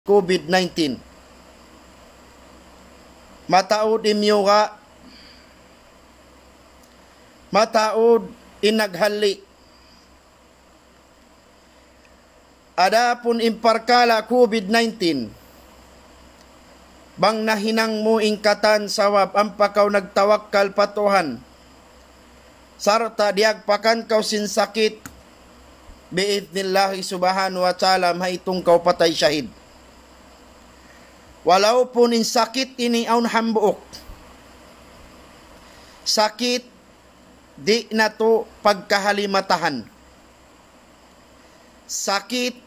COVID-19. Mataod imyuga, mataod inaghali. Adapun imparkala COVID-19, bang nahinang mo ingkatan sawab ang pakaw nagtawakkal patuhan, sarta diagpakan kaw sin sakit, biidnillahi subhanahu wa ta'ala maitong kaw patay syahid. Walau pun in sakit ini aun hambuok. Sakit di na to pagkahalimatahan. Sakit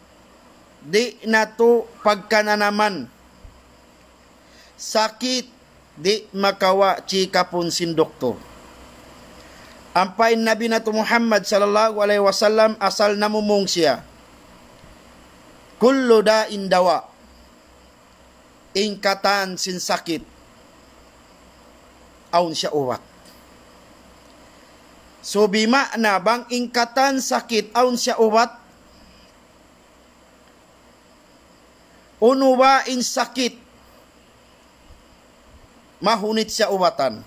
di na to pagkananaman. Sakit di makawa chikapun sin doktor. Ampain Nabi nato Muhammad sallallahu alaihi wasallam asal namumong siya. Kullu da'in dawa. Ingkatan sin sakit. Aun siya uwat. So bima na bang ingkatan sakit aun siya uwat. Unuwa in sakit. Mahunit siya uwatan.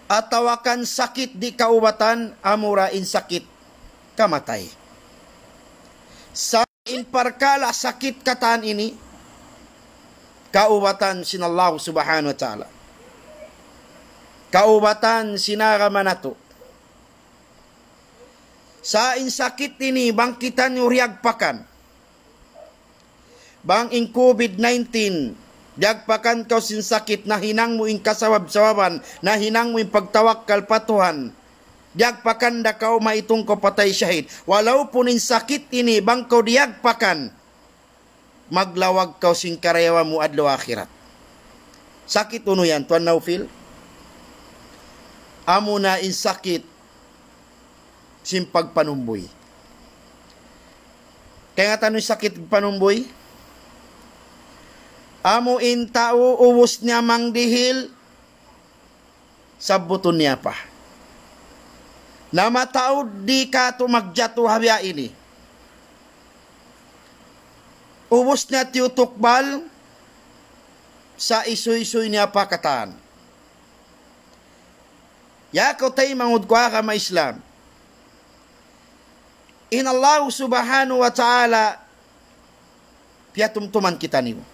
Atawakan sakit di kauwatan, amura in sakit kamatay. Sa inparkala sakit kataan ini, kauwatan sinallahu subhanahu wa ta'ala. Kauwatan sinaraman sa insakit ini bangkitan yuriag pakan. Bang in COVID-19 diagpakan kau sin sakit na hinang mo in kasawab-sawaban, na hinang mo in pagtawakkal patuhan. Diagpakan da kau maitong ko patay syahid. Walau pun in sakit ini bang kau diagpakan, maglawag kau sin karayawa mo adlaw akhirat. Sakit uno yan, Tuan Naufil. Amo na in sakit sin pagpanumboy. Kaya nga tanong sakit panumboy, amo in tao uwos niya mangdihil sa buton niya pa. Na matao di ka tumagjato habya ini. Uwos niya tiutukbal sa isoy-isoy niya pa kataan. Yakaw tayo mangud kwa ka ma-Islam. In Allah subhanahu wa ta'ala piyatumtuman kita niyo.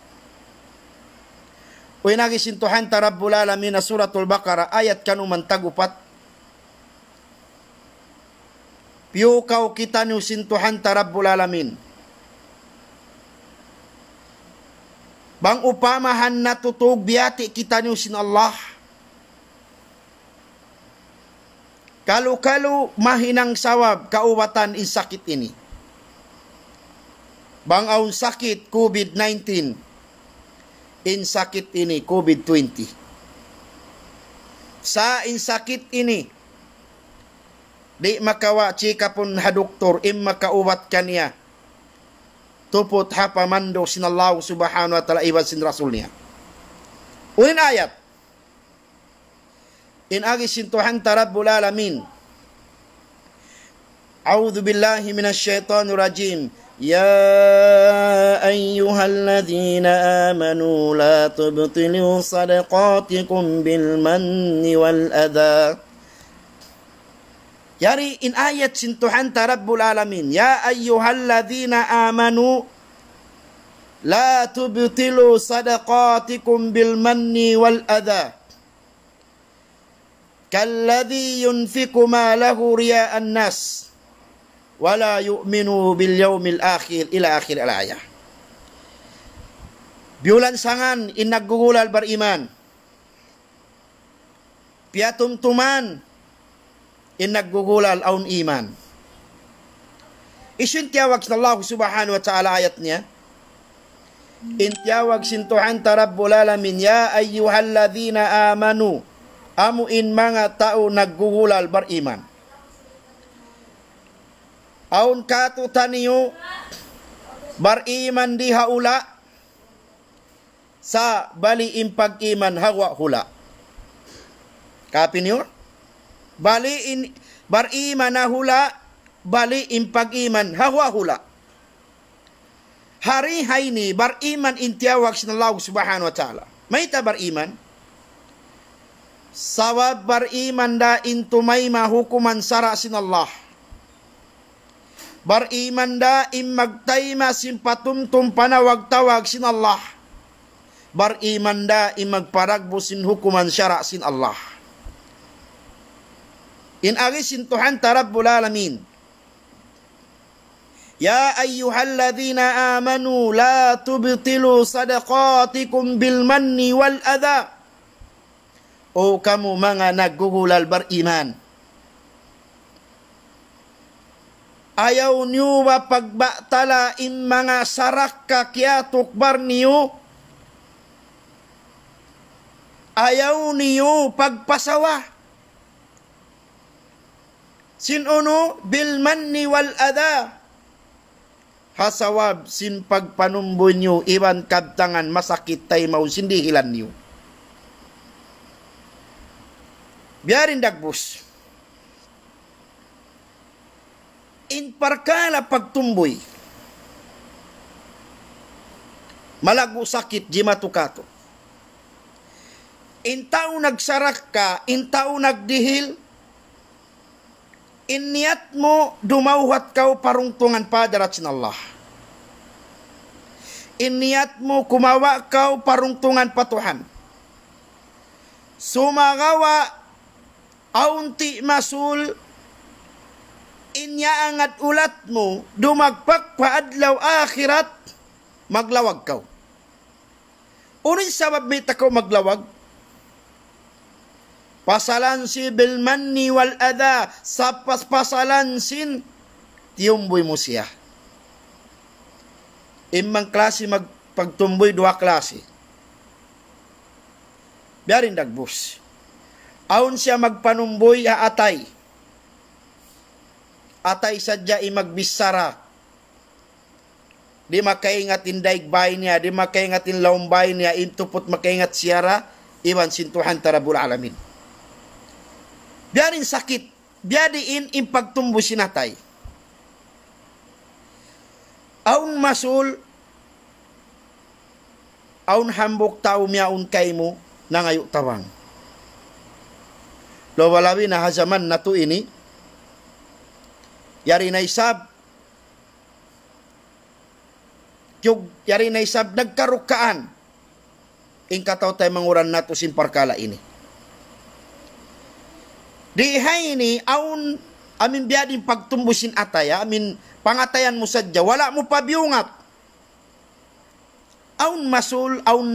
Uinagi sintuhan ta Rabbul Alamin na suratul Baqarah ayat kanuman tagupat. Piyukaw kita niyo sintuhan ta Rabbul Alamin. Bang upamahan na tutug biyati kita niyo sin Allah. Kalu-kalu mahinang sawab kauwatan in sakit ini. Bang aun sakit COVID-19. In sakit ini COVID-20. Sa in sakit ini di makawa chika pun hadoktor im makauwat kaniya. Tupot hapamando sinallahu subhanahu wa ta'ala iwan sin rasulnya. Unin ayat. In agi sintuhan ta Rabbul Alamin. A'udzu billahi minasy syaithanir rajim. يا أيها الذين آمنوا لا تبطلوا صدقاتكم بالمن والأذى. Yari in ayat sintuhan ta Rabbul Alamin. Ya ayyuhalladzina amanu la tubtilu sadaqatikum bil manni wal adha. Kalladhi yunfiqu malahu riya'an nas wala yu'minu bil yaumil akhir ila akhir al-ayah. Biulan sangan in naggugulal bariman. Piatumtuman in naggugulal aun iman. Isin tiyawag sa Allah subhanahu wa ta'ala ayat niya. In tiyawag sintuhan ta Rabbul Alamin. Ya ayyuhalladzina amanu. Amu in mga tao naggugulal bariman. Aun katutan niyo bariman di haula sa bali impag-iman hawa hula. Kapi niyo? Bariman na hula, bali impag-iman hawa hula. hari ni bariman intiyawag sin Allah subhanahu wa ta'ala. May ta bariman? Sawab bariman da intumay mahukuman sara sin Allah. Bariman da imagtayma sin patumtum panawag-tawag sin Allah. Bariman da imagparagbo sin hukuman sara sin Allah. In agisin Tuhan Rabbul Alamin. Ya ayyuhalladzina amanu la tubtilu sadaqatikum bil manni wal adha. O kamu mga naggugulal bariman. Ayaw niyo ba pagbatala in mga sarak kakyatok bar niyo? Ayaw niyo pagpasawa. Sinuno bil manni wal adha. Hasawab sin pagpanumbo nyo, iban kabtangan masakit tay mau sindihilan nyo. Biarin dagbus. In parkala pagtumboy, malago sakit di matukato. In tao nagsarak ka, in tao nagdihil, in niyat mo dumauhat kau parungtungan padarat sin Allah. In niyat mo kumawa kau parungtungan patuhan. Sumagawa aunti masul inya angat ulat mo dumagpak paadlaw akhirat maglawag kau. Unin sabab may takaw maglawag? Pasalansi bil manni wal adha, sapas pasalansin tiyumboy mo siya. Imang klase magpagtumboy, dua klase. Biarin dagbus. Aun siya magpanumboy atay. Atay sadya imagbisara. Di makaingat in daigbay niya, di makaingat in laumbay niya, intupot makaingat siyara, iwan sintuhan Rabbul Alamin. Biarin sakit, biadiin impagtumbo sinatay. Aun masul, aun hambok tao miyaun kay mo, nangayo tawang. Lowalawi na hazaman na to ini, yari na isab, yari na isab, nagkarukaan, ingkataw tayo manguran nato sin parkala ini. Dihay ni, aun, amin biyading pagtumbusin ataya, amin pangatayan mo sadya, wala mo pabiyungat. Aun masul, aun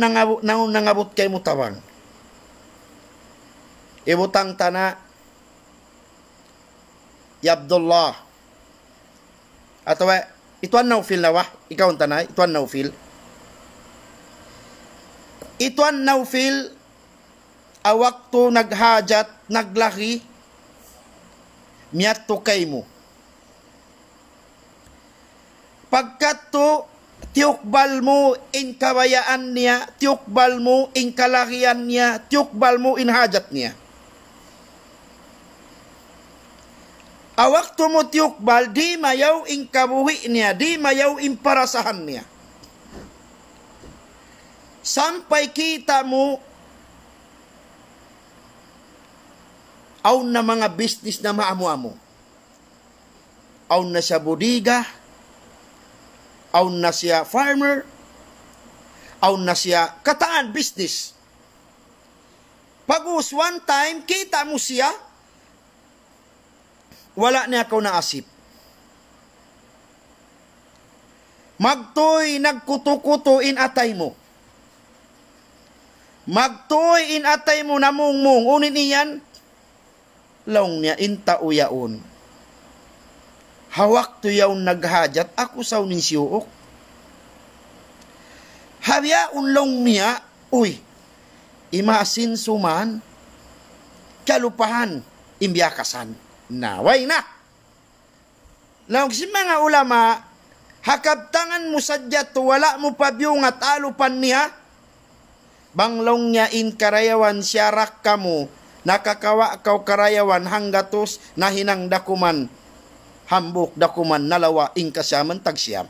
nangabot kay mo tawang. Ibutang tana, ya Abdullah. Atawa, ituan naufil na wah, ikaw ang tana, ituan naufil. Ituan naufil, awakto naghajat, naglaki, miyat to kay mo. Pagkat to, tiyukbal mo in kabayaan niya, tiyukbal mo in kalakihan niya, tiyukbal mo in hajat niya. Awak to mo tiyukbal, di mayaw in kabuhi niya, di mayaw in parasahan niya. Sampay kita mo, aun na mga business na maamu-amu. Aun na siya bodiga, aun na siya farmer, aun na siya kataan business. Pag-us one time, kita mo siya, wala niya ako naasip. Magtoy nagkuto-kuto in atay mo. Magtoy in atay mo namung-mung. Unin iyan, laong niya inta uyaon. Hawak to yaw naghajat, ako saw nin siyuok. Habya unlong niya, uy, imasin suman, kalupahan, imbiyakasan. Naway na. Laong si mga ulama, hakabtangan mo sadya to, wala mo pabiyungat alupan niya, banglong niya in karayawan siyarak ka mo, nakakawa kaw karayawan hanggatos na hinang dakuman, hambok dakuman nalawa ing kasyaman tagsiyam.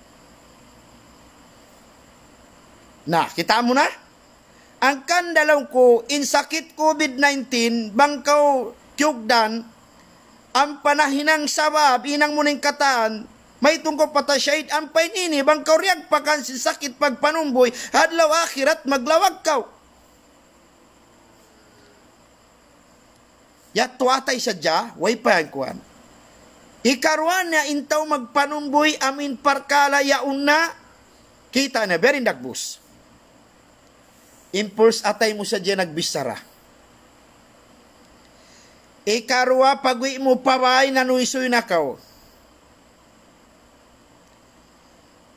Nah, kita mo na? Ang kandalaw ko, in sakit COVID-19, bangkaw tiyugdan, ang panahinang sabab, inang muning kataan, may tungkol patasyait, ang painini, bangkaw riyag pakan sin sakit pagpanumboy, hadlaw akhirat maglawag kaw. Yat tuatay sadya, way pa yan kuhan. Ikaruan na intaw magpanumboy, amin parkala yaun na, kita na, berin dagbus. Impulse atay mo sa dyan nagbisara. Ikarwa pagwi mo paway nanuisoy na kao.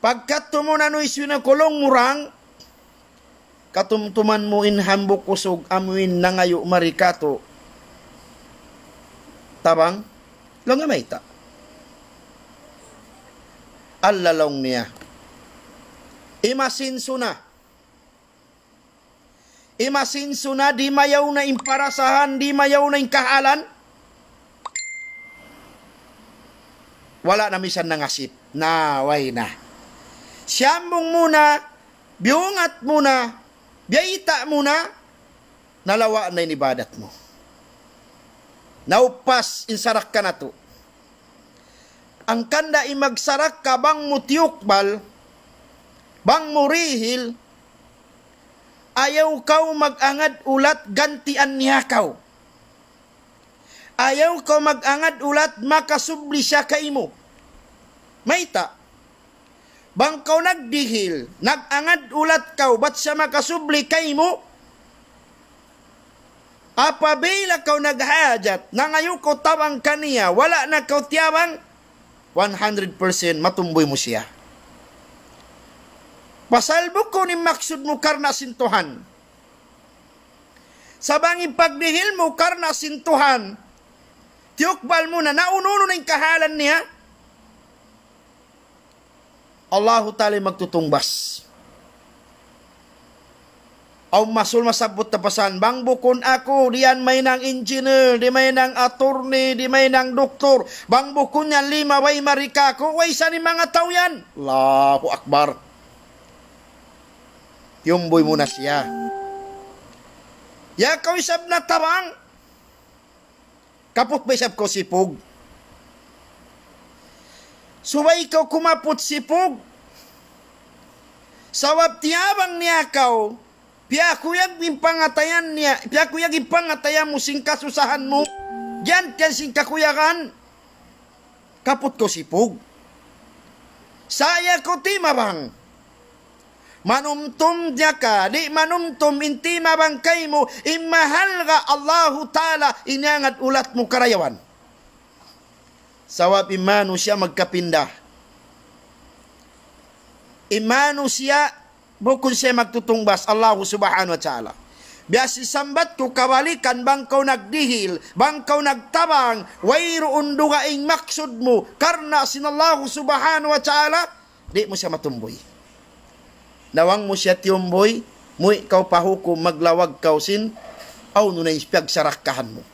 Pagkat mo nanuisoy na kulong murang, katumtuman mo in hambok kusog amuin nangayo marikato. Tabang, lang nga may ta. Allalong niya. Imasinso na. Imasinso na, di mayaw na imparasahan, di mayaw na inkahalan. Wala na misan nangasip. Naway na. Siyambong muna, biyungat muna, biyayita muna, nalawa na inibadat mo. Naupas, insarak ka na to. Ang kanda imagsarak ka, bang mutiyukbal, bang murihil, ayaw kau mag-angad ulat gantian niya kau. Ayaw kau mag-angad ulat makasubli siya kaimo. Maita, bang kau nagdihil, nag-angad ulat kau, ba't siya makasubli kaimo? Apabila kau naghajat, na ngayon kau tawang kaniya, wala na kau tiyabang, 100% matumboy mo siya. Pasalbog ko ni maksud mo karna sintuhan. Sabangin pagdihil mo karna sintuhan, tiyukbal mo na naununo na yung kahalan niya, Allahu Ta'ala magtutungbas. Aw masul masabot tapasan, bang bukon ako, diyan may nang engineer, di may nang attorney, di may nang doktor, bang bukon yan 5, way marika ko, way sa ni mga tao yan. Allahu Akbar. Yumboy muna siya. Ya kau isab na tabang. Kapot ba isab ko sipog? Subay ikaw kumapot sipog. Sawab tiyabang niya kau, piyakuyag impangatayan niya, piyakuyag impangatayan mo sing kasusahan mo, diyan tiyan sing kakuyagan. Kapot ko sipog. Saya ko timabang. Manumtum niya ka, di manumtum inti mabangkay mo, imahal ka Allahu Ta'ala, inangat ulat mo karayawan. Sawab imano siya magkapinda. Imano siya, bukod siya magtutungbas, Allahu Subhanahu wa Ta'ala. Biasi sambat ko kabalikan, bang kau nagdihil, bang kau nagtabang, wayroon dugaing maksud mo, karna sinallahu Subhanahu wa Ta'ala, di mo siya matumboy. Nawang mo siya tiyumboy, mo ikaw pahukom maglawag kausin, aw nunay pagsarakkahan mo.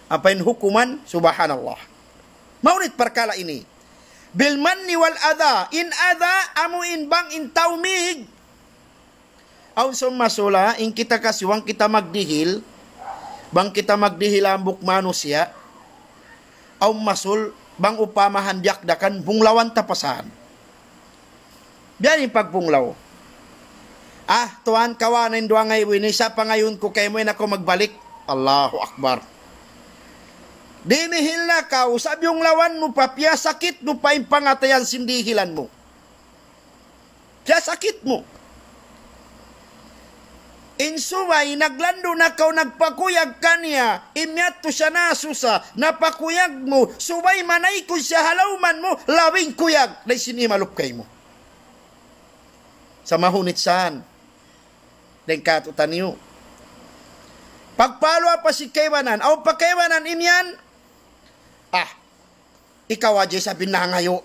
Apain hukuman, subhanallah. Maunit perkala ini. Bilmanni wal adha, in adha, amuin bang in taumig. Aw sumasula, in kita kasiwang kita magdihil, bang kita magdihil ambuk manusia, aw masul, bang upamahan diakdakan, bunglawan tapasan. Biyan yung pagpunglaw. Tuan kawanin doang ngayon, isa pa ngayon ko kayo mo na ako magbalik. Allahu Akbar. Dinihil na ka, sabi yung lawan mo pa, piya sakit mo pa yung pangatayan sindihilan mo. Piya sakit mo. Insuway, naglando na ka, nagpakuyag ka niya, imyat to siya nasusa, napakuyag mo, suway manay ko siya halawman mo, lawing kuyag, na sinimalup kay mo. Sa mahunit saan, den katutan niyo. Pagpalo pa si kaywanan, aw pakaywanan imyan, ikaw adya sabi na ngayo.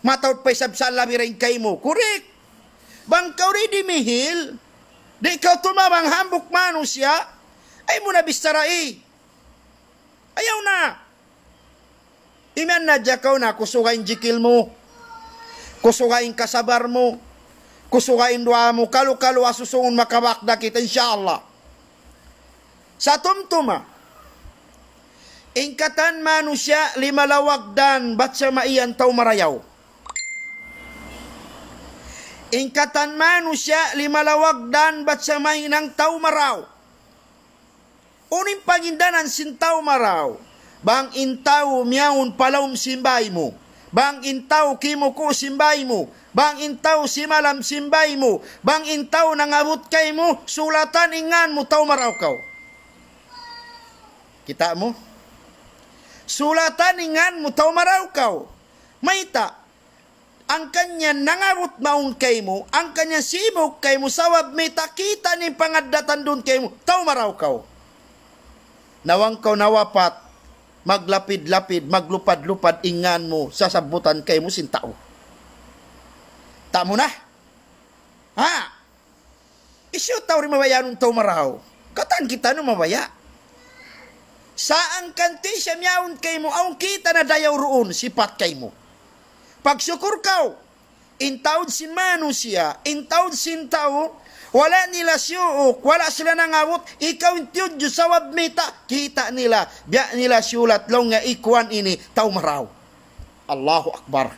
Matawad pa isab sa labirin kay mo, correct. Bang kaw rin dimihil, di ikaw tumabang hambuk manusya, ay mo na bistarai. Ayaw na. Imyan na dya kaw na kusukain jikil mo. kusugain kasabar mo, kusugain doa mo, kalu-kalu asusungon makabakda kita, insyaAllah. Sa tumtuma, ingkatan manusia limalawag dan batsa maiyan tau marayaw. Ingkatan manusia limalawag dan batsa mainang tau maraw. Uning pagindanan sin tau maraw. Bang intaw miyaon palawm simbay mo. Bang intaw kimo ko simbay mo. Bang intaw simalam simbay mo. Bang intaw nangabot kay mo. Sulatan ingan mo tau maraw kaw. Kita mo? Sulatan ingan mo tau maraw kaw. Maita. Ang kanya nangabot maun kay mo, ang kanya sibok kay mo, sawab may takita ni pangadatan doon kay mo, tau maraw kaw. Nawang kaw nawapat, maglapid-lapid, maglupad-lupad, ingan mo, sasabutan kay mo sintao. Ta mo na? Ha? Isyo tao rin mabaya nung tau maraw. Katan kita nung mabaya. Saan kanti siya miyaon kay mo, ang kita na dayaw roon, sipat kay mo. Pagsyukur kau, intawd sin manusia, intawd sin tao, wala nila siyuk, wala sila nangawot, ikaw intiyod yung sawab mita, kita nila, biya nila siyulat, long nga ikuan ini, tao maraw. Allahu Akbar.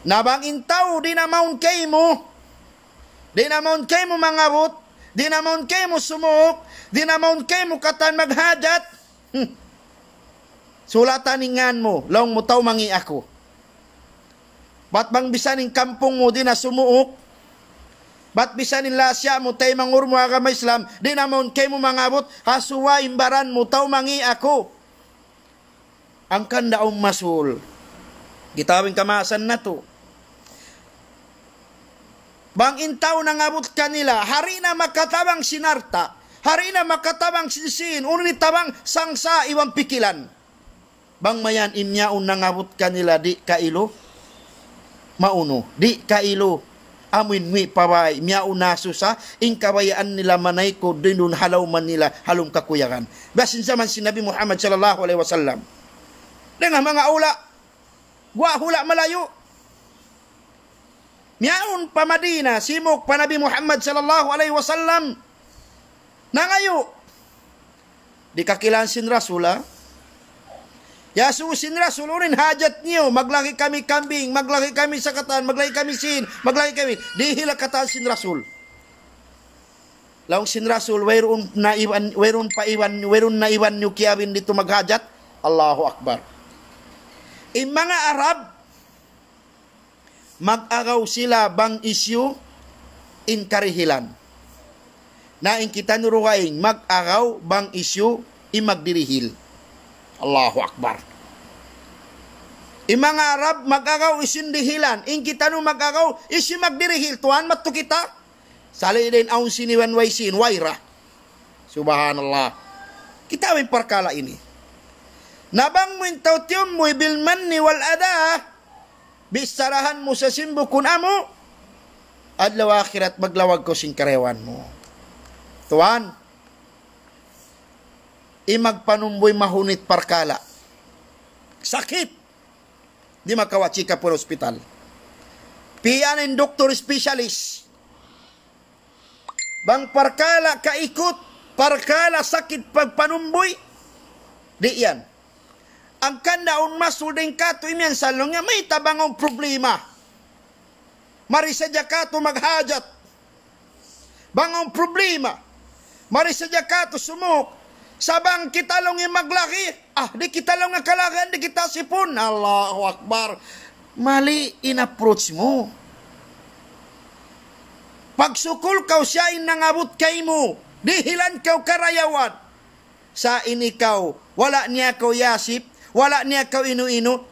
Nabang intaw, di namaon kay mo, di namaon kay mo mangawot, di namaon kay mo sumuk, di namaon kay mo katan maghajat, sulatan ingan mo, long mo tao mangi ako. Ba't bang bisaning kampong mo di na sumuok? Ba't bisanin lasya mo tay mangur mo agama Islam, di naman kay mo mangabot, hasuwa imbaran mo tao mangi ako. Ang kandaong masul, gitawing kamasan na to. Bang intaw nangabot kanila, hari na makatabang sinarta, hari na makatabang sinsin, unit tabang sangsa iwang pikilan. Bang mayan imyaon nangabot kanila di kailo? Mauno, di kailo, amin mi paway, miyauna susa, ing kabayaan nila manay ko, dinun halaw man nila, halong kakuyakan. Basin zaman si Nabi Muhammad sallallahu alaihi wasallam. Dengan mga ula, gua hula malayo. Miyaon pa Madina, simok pa Nabi Muhammad sallallahu alaihi wasallam. Nangayo, di kakilansin Rasula, Yasusin Rasul, unin hajat niyo, maglaki kami kambing, maglaki kami sakatan, maglaki kami sin, maglaki kami, dihila katan sin Rasul. Laong sin Rasul, wayron na iwan niyo kiyawin dito maghajat, Allahu Akbar. In mga Arab, mag-agaw sila bang isyu in karihilan. Na in kita nuruwaing, mag-agaw bang isyu in magdirihil. Allahu Akbar. Imang Arab magagaw isindihilan, in kita no magagaw isi magdirihil tuan matto kita. Sali din aun siniwan way sin wayra. Subhanallah. Kita may parkala ini. Nabang mo intaw tiyom mo bilman ni wal ada. Bisarahan mo sa simbo kun amo. Adlaw akhirat maglawag ko sin karewan mo. Tuan, imagpanumboy mahunit parkala. Sakit. Di makawachi ka po hospital. Piyanin doktor specialist. Bang parkala kaikot, parkala sakit pagpanumboy. Di yan. Ang kandaon masudeng kato imian salong nga may tabangong problema. Marisadya kato maghajat. Bangong problema. Marisadya kato sumuk. Sabang kita long yung maglaki, di kita long nga kalagan, di kita sipon. Allahu Akbar. Mali in-approach mo. Pagsukul kaw siya inangabot kay mo, dihilan kaw karayawan. Sa inikaw, wala niya kaw yasip, wala niya kaw inu-inu,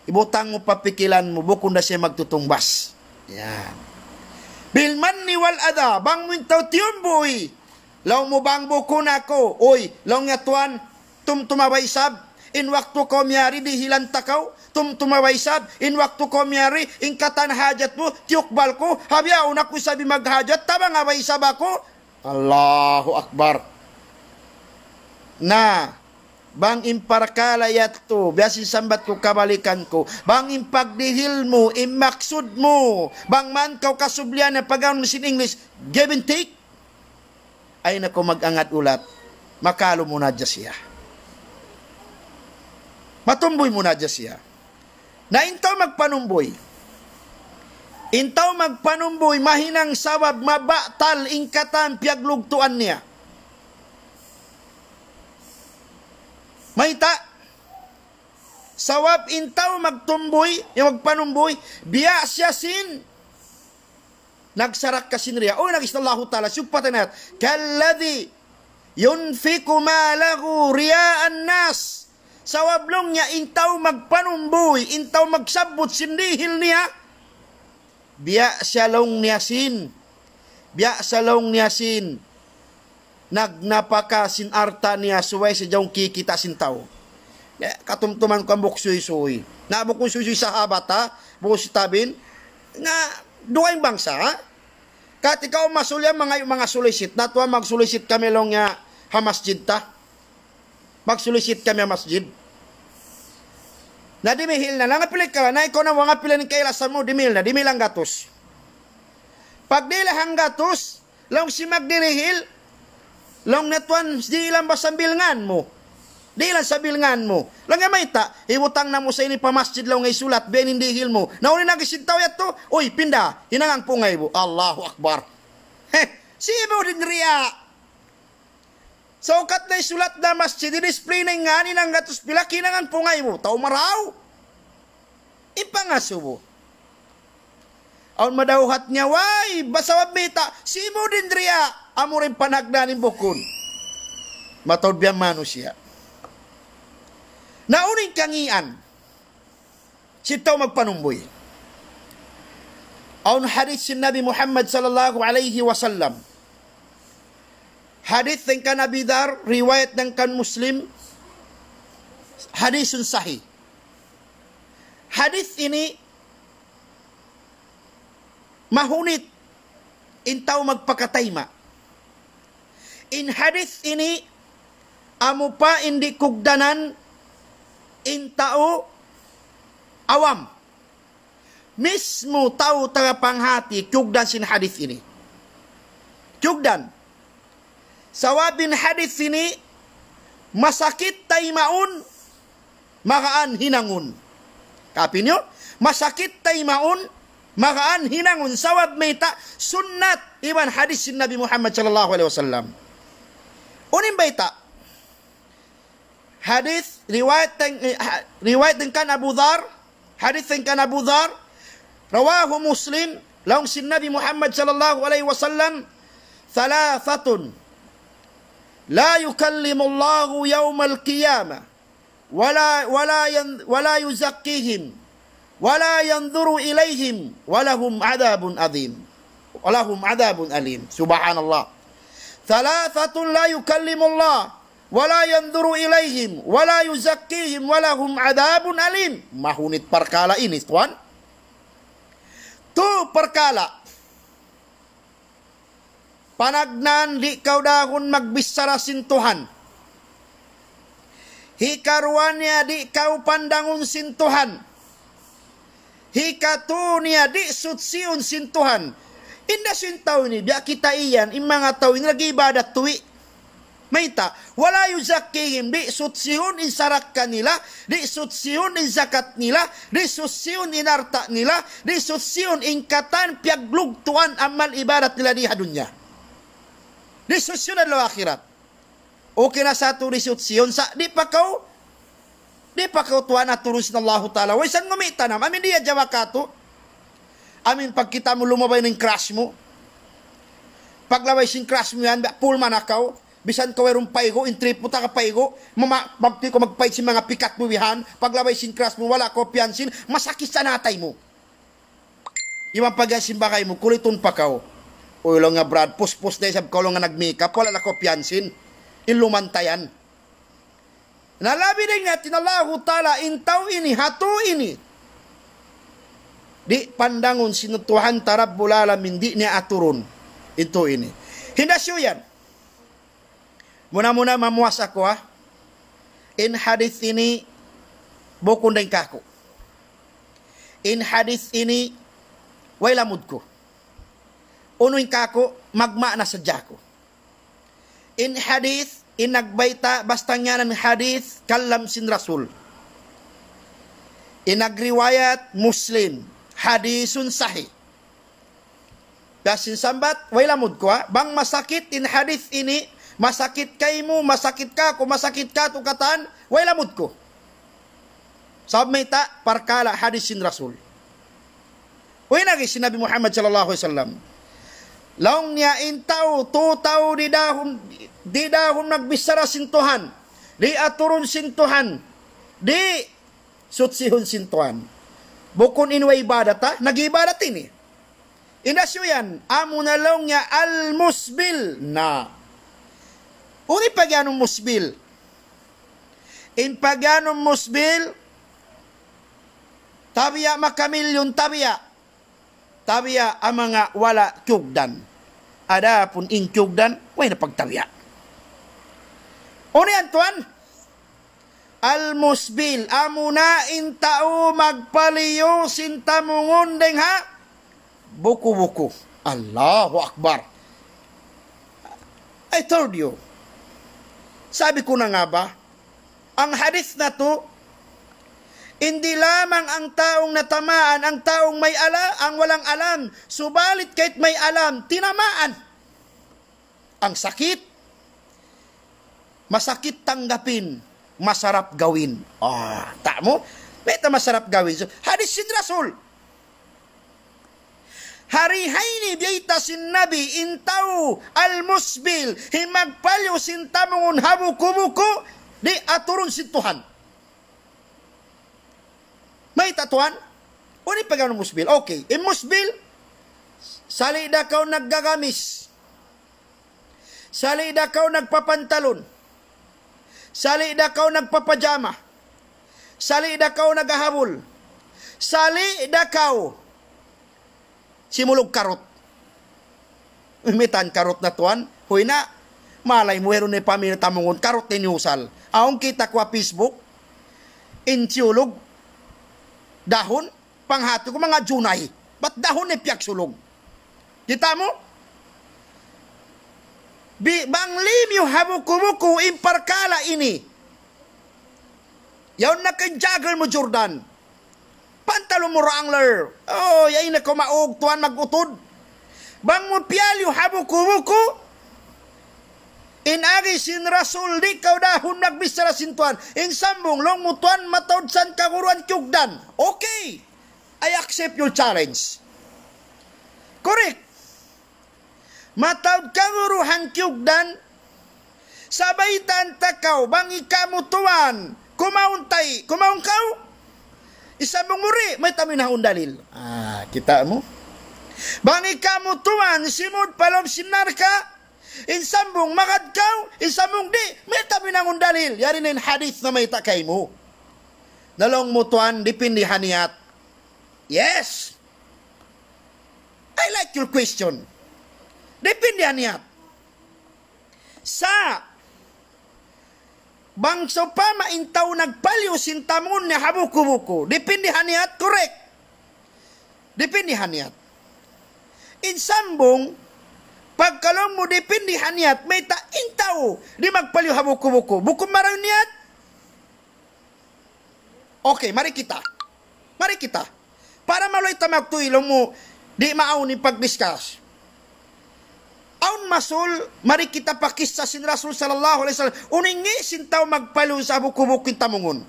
ibutang mo papikilan mo, bukod na siya magtutungbas. Yan. Bilman ni wal ada, bang mintaw tiyumboy, law mo bang buko na ko, oy, law nga tuan, tumtumabaysab, in waktu ko miyari, dihilan takaw, tumtumabaysab, in waktu ko miyari, in katan hajat mo, tiyukbal ko, habyaw na ko sabi maghajat, tabang abaysab ako, Allahu Akbar. Na, bang imparkalayat to, biyasin sambat ko kabalikan ko, bang impagdihil mo, imaksud mo, bang man kaw kasublian na pag-aon mo sin English, give and take, ay nako mag-angat ulat, makalo mo na dyan siya. Matumboy mo na dyan siya. Na intaw magpanumboy, mahinang sawab, mabatal, ingkatan, piaglugtuan niya. Mahita, sawab intaw magtumboy, yung magpanumboy, biya siya sin, nagsarak ka sinriya, o nagistallahu ta'ala, sugpatan natin, kalladhi, yunfiku malahu riyaan nas, sawab long niya, intaw magpanumboy, intaw magsabot, sindihil niya, biya siya long niya sin, nagnapaka sin arta niya suway sa jawng kikita sin tao. Katumtuman ko ang buksuy-suy. Naabok kong suy sa habat ha, bukos tabin, nga duwaing bangsa ha. Kat ikaw masulya mga sulisit, natwa magsulisit kami long nga hamasjid ta. Magsulisit kami hamasjid. Na dimihil na, nangapilit ka na ikaw na mga pilin kailasan mo, dimihil ang gatos. Pag dilahang gatos, long si magdirihil, long netwan, di ilang ba sambilngan mo? Di ilang sabilngan mo. Lang nga maita, iwutang na mo sa ini pamasjid lang ngay sulat, ben hindi hil mo. Nauli nagisintaw yato, uy, pinda, hinangang pungay mo. Allahu Akbar. Si mo din riya. So, kat na sulat na masjid, i-display na nga ni ng gatos pila, kinangang pungay mo. Tao maraw. Ipangaso mo. Aun madawhat niya, way, basawab mita, si mo din riya. Amo rin panagdanin bukon. Matod biyang manusia. Nauning kangian, sitaw magpanumboy. Aun hadith sin Nabi Muhammad sallallahu alaihi wasallam. Hadith ng kan Abi Dar, riwayat ng kan Muslim, hadithun sahih. Hadith ini, mahunit, intaw magpakatayma. In hadith ini, amo pa hindi kugdanan, intao, awam. Mismo tao tagapanghati, kugdan sin hadith ini. Kugdan. Sawabin hadith ini, masakit taymaun, makaan hinangun. Kapi nyo? Masakit taymaun, makaan hinangun. Sawab meta, sunnat, iban hadith sin Nabi Muhammad sallallahu alaihi wasallam. Unin baita, hadith riwayat ng kan Abu Dhar, hadith ng kan Abu Dhar, rawahu Muslim, laung sin Nabi Muhammad sallallahu alaihi wasallam, thalathatun la yukallimu Allahu yawmal qiyamah wala yuzakkihim wala yanzuru ilayhim walahum adabun alim. Subhanallah. Thalathatun la yukallimu Allah wala yanzuru ilayhim wala yuzakkihim walahum adabun alim. Mahunit perkala ini, tuan. Tu perkala. Panagnan di kau dahon magbisara sin Tuhan. Hikaruannya di kau pandangun sin Tuhan. Hikatunya di sutsiun sin Tuhan. Inda sin tao ni, biya kita iyan, yung mga tao, yung nag-ibadat tuwi. Maita, wala yung zakihim, di sutsihun in sarak kanila, di sutsihun in zakat nila, di sutsihun in arta nila, di sutsihun in katan piaglug tuan amal ibadat nila di hadunya. Di sutsihun adalah akhirat. Okay na sa ito di sutsihun, di pa kau tuan at turusin Allah Ta'ala. Way san ngumita na, amin diya jawa kato. Amin pagkita mo lumabay ng crush mo. Paglaway sin crush mo yan, pulman akaw. Bisan ka mayroong paigo, intrip mo ta ka paigo. Mabti ko magpait sin mga pikat mo wihan. Paglaway sin crush mo, wala ko piansin. Masakit sa natay mo. Ibang pagyasin bakay mo, kuliton pa kaw. O lang nga brad, puspos na isab ka lang nga nag-makeup, wala na ko piansin. Ilumantayan. Nalabi din nga, tinallahu ta'ala, intaw ini, hatu ini. Di pandangon sinutuhan tarab bulalam hindi niya aturun. Ito ini. Hindasyo yan. Muna-muna mamuwas ako ha. In hadith ini, bukon din kako. In hadith ini, way lamod ko. Unoy kako, magma na sadya ko. In hadith, in nagbayta, basta nga ng hadith, kalam sin Rasul. In nagriwayat, Muslim, hadithun sahih. Dasin sambat, way lamod ko ha. Bang masakit in hadith ini, masakit kay mo, masakit ka, kung masakit ka, tukatan, way lamod ko. Sab may ta, parkala hadith sin Rasul. Way nagi si Nabi Muhammad sallallahu alaihi wasallam. Laong niya intaw, tutaw di dahon nagbisara sintuhan, di aturun sintuhan, di sutsihon sintuhan. Bukon inway ibadata, nag-ibadat ini. Inasyo yan, amo na laong niya al-musbil na. Uni pagyanong musbil. In pagyanong musbil, tabiya makamilyon tabiya. Tabiya ang mga wala kyugdan. Ada pun in kyugdan, way na pagtabiya. Uni antuan, al-musbil, amuna in tao magpaliyo sintamungon deng ha, buku-buku. Allahu Akbar. I told you. Sabi ko na nga ba, ang hadith na to, hindi lamang ang taong natamaan, ang taong may ang walang alam, subalit kahit may alam, tinamaan. Ang sakit, masakit tanggapin, masarap gawin. Tamo, may masarap gawin. So, hadith sin Rasul. Harihay ni biyayta sin Nabi, intaw al-musbil, himagpalyo sin tamungon habukubuku, di aturun sin Tuhan. May tatuan? Uni pagano musbil? Okay. In musbil, salida kaw naggagamis. Salida kaw nagpapantalon. Salida kaw nagpapajama. Salida kaw nagahabol. Salida kaw simulog karot. Imitan karot na tuan. Huy na, malay mo meron ni pamilya tamungon, karot ni usal. Aong kita kwa Facebook, intiulog, dahon, panghati ko mga junay. Ba't dahon ni piyak sulog? Kita mo? Banglim yung habukubuku imparkala ini. Yaw na kay jagger mo Jordan. Pantalo mo wrangler. Yain na kumaog tuan magutod. Bang mo piyal yung habukubuku, inagi sin Rasul di kaw dahon nagbisara sintuan. In sambong long mutuan matawd san kaguruan kyugdan. Okay. I accept your challenge. Correct. Matawd kaguruhan kyugdan. Sabaitan takaw bang ikamutuan. Kumauntay. Kumaun kaw. Isambong muri. May taminahon dalil. Kita mo. Bang ikamutuan. Simod palom sinarka. Insambong makadkaw, insambong di, may tabi ng dalil. Yari na yung hadith na may takay mo. Nalong mutuan, dipindihan niyat. Yes. I like your question. Dipindihan niyat. Sa bangso pa maintaw nagpalyo sintamun ni habukubuku. Dipindihan niyat, correct. Dipindihan niyat. Insambong, pagkalong mo dipindihan niyat, may taintaw, di magpaliw habukubuku. Bukum marayon niyat? Okay, mari kita. Mari kita. Para maloy tamag tuilong mo, di maaw ni pag-discuss. Aun masul, mari kita pakisa sin Rasul sallallahu alaihi wasallam, uningi sintaw magpaliw sa habukubukin tamungon.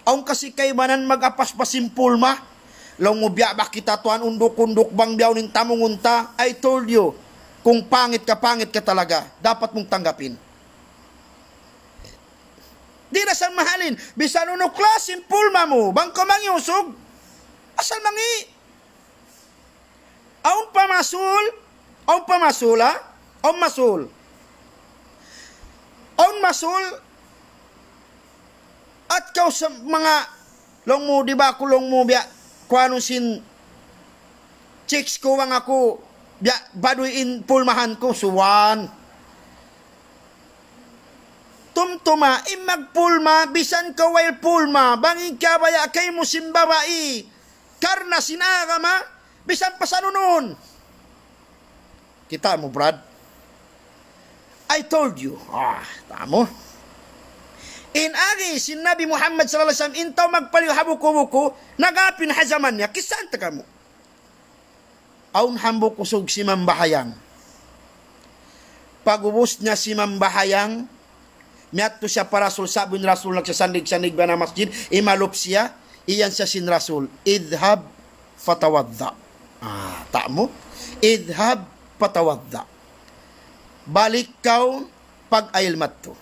Aun kasi kay manan magapas pasimpul ma, long mo biya ba kita tuan undok-undok bang biyaw ning tamungon ta, I told you, kung pangit ka talaga, dapat mong tanggapin. Di na sang mahalin, bisan uno klasin pulma mo, bang kamang usog, asal mangi. Aun pamasula, aun masul. Aun masul, at kaw sa mga, long mo, di ba ako long mo, biya, kuano sin, chicks ko wang ako, baduy in pulmahan ko, suwan. tumtuma, imagpulma, bisan ka wail pulma, bangin ka baya kay mo simbabai, karna sinagama, bisan pa sa nun. Kita mo, Brad? I told you. Tamo. Agi, si Nabi Muhammad sallallahu alaihi wasallam, intaw magpaliw habuko-buko, nagapin hazaman niya, kisan ta kamo. Aun hambok usog si Mambahayang. Pagubos niya si Mambahayang, miyato siya para Rasul, sabi ni Rasul, nagsasandig-sandig ba na masjid, imalop siya, iyan siya sin Rasul, idhab fatawadda. Tamo? Idhab fatawadda. Balik kaw pag-ayilmat to.